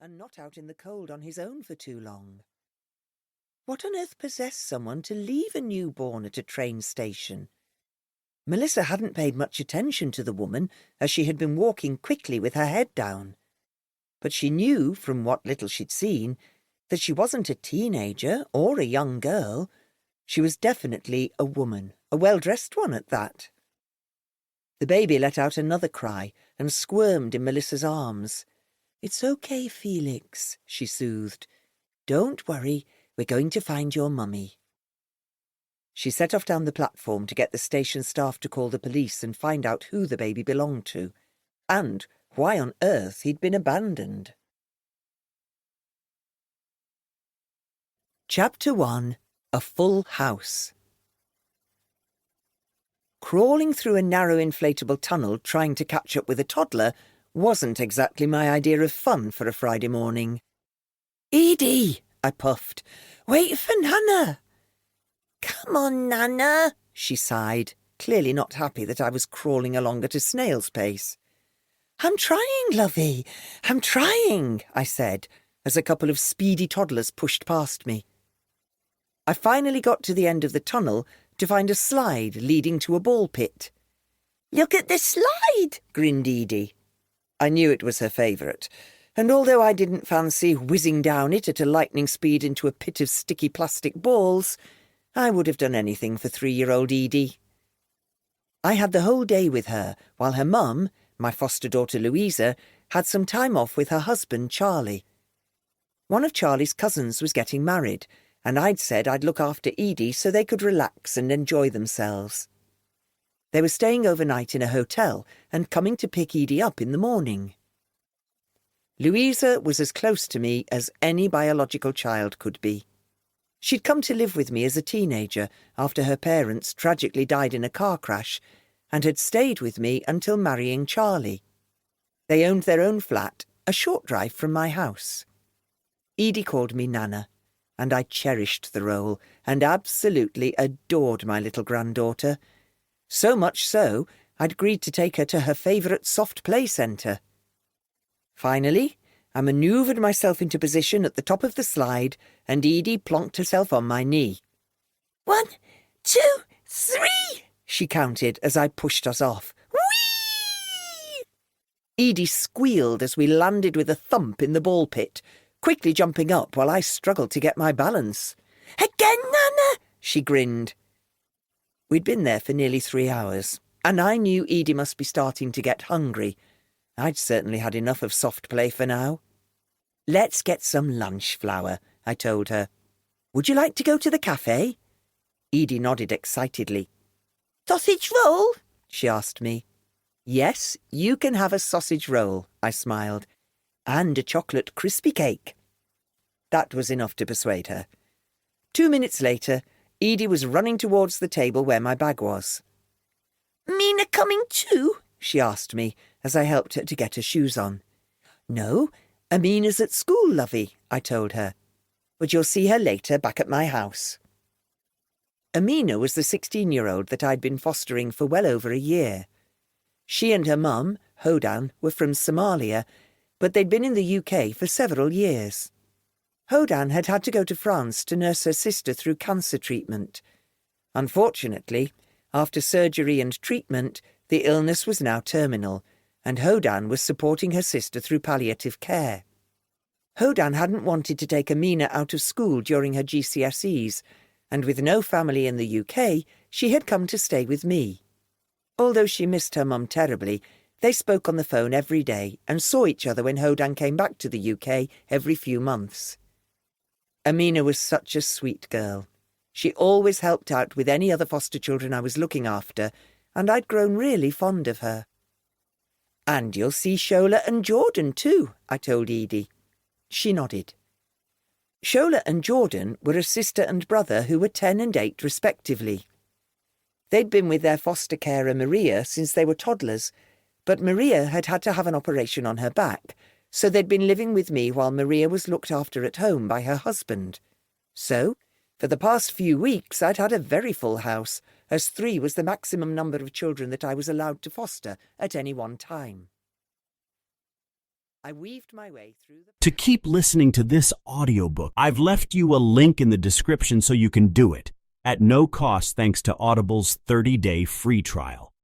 and not out in the cold on his own for too long. What on earth possessed someone to leave a newborn at a train station? Melissa hadn't paid much attention to the woman, as she had been walking quickly with her head down. But she knew, from what little she'd seen, that she wasn't a teenager or a young girl. She was definitely a woman, a well-dressed one at that. The baby let out another cry and squirmed in Melissa's arms. "It's okay, Felix," she soothed. "Don't worry, we're going to find your mummy." She set off down the platform to get the station staff to call the police and find out who the baby belonged to, and why on earth he'd been abandoned. Chapter 1. A Full House. Crawling through a narrow inflatable tunnel trying to catch up with a toddler wasn't exactly my idea of fun for a Friday morning. "Edie," I puffed, "wait for Nana." "Come on, Nana," she sighed, clearly not happy that I was crawling along at a snail's pace. "I'm trying, lovey, I'm trying," I said, as a couple of speedy toddlers pushed past me. I finally got to the end of the tunnel to find a slide leading to a ball pit. "Look at the slide," grinned Edie. I knew it was her favourite, and although I didn't fancy whizzing down it at a lightning speed into a pit of sticky plastic balls, I would have done anything for 3-year-old Edie. I had the whole day with her, while her mum, my foster daughter Louisa, had some time off with her husband Charlie. One of Charlie's cousins was getting married, and I'd said I'd look after Edie so they could relax and enjoy themselves. They were staying overnight in a hotel and coming to pick Edie up in the morning. Louisa was as close to me as any biological child could be. She'd come to live with me as a teenager after her parents tragically died in a car crash, and had stayed with me until marrying Charlie. They owned their own flat, a short drive from my house. Edie called me Nana, and I cherished the role and absolutely adored my little granddaughter. So much so, I'd agreed to take her to her favourite soft play centre. Finally, I manoeuvred myself into position at the top of the slide, and Edie plonked herself on my knee. 1, 2, 3, she counted as I pushed us off. Whee! Edie squealed as we landed with a thump in the ball pit, quickly jumping up while I struggled to get my balance. "Again, Nana!" she grinned. We'd been there for nearly 3 hours, and I knew Edie must be starting to get hungry. I'd certainly had enough of soft play for now. "Let's get some lunch, Flower," I told her. "Would you like to go to the cafe?" Edie nodded excitedly. "Sausage roll?" she asked me. "Yes, you can have a sausage roll," I smiled, "and a chocolate crispy cake." That was enough to persuade her. 2 minutes later, Edie was running towards the table where my bag was. "Mina coming too?" she asked me as I helped her to get her shoes on. "No, Amina's at school, lovey," I told her. "But you'll see her later back at my house." Amina was the 16-year-old that I'd been fostering for well over a year. She and her mum, Hodan, were from Somalia, but they'd been in the UK for several years. Hodan had had to go to France to nurse her sister through cancer treatment. Unfortunately, after surgery and treatment, the illness was now terminal, and Hodan was supporting her sister through palliative care. Hodan hadn't wanted to take Amina out of school during her GCSEs, and with no family in the UK, she had come to stay with me. Although she missed her mum terribly, they spoke on the phone every day and saw each other when Hodan came back to the UK every few months. Amina was such a sweet girl. She always helped out with any other foster children I was looking after, and I'd grown really fond of her. "And you'll see Shola and Jordan too," I told Edie. She nodded. Shola and Jordan were a sister and brother who were 10 and 8 respectively. They'd been with their foster carer Maria since they were toddlers, but Maria had had to have an operation on her back, so they'd been living with me while Maria was looked after at home by her husband. So, for the past few weeks, I'd had a very full house, as 3 was the maximum number of children that I was allowed to foster at any one time. I weaved my way through the... To keep listening to this audiobook, I've left you a link in the description so you can do it, at no cost thanks to Audible's 30-day free trial.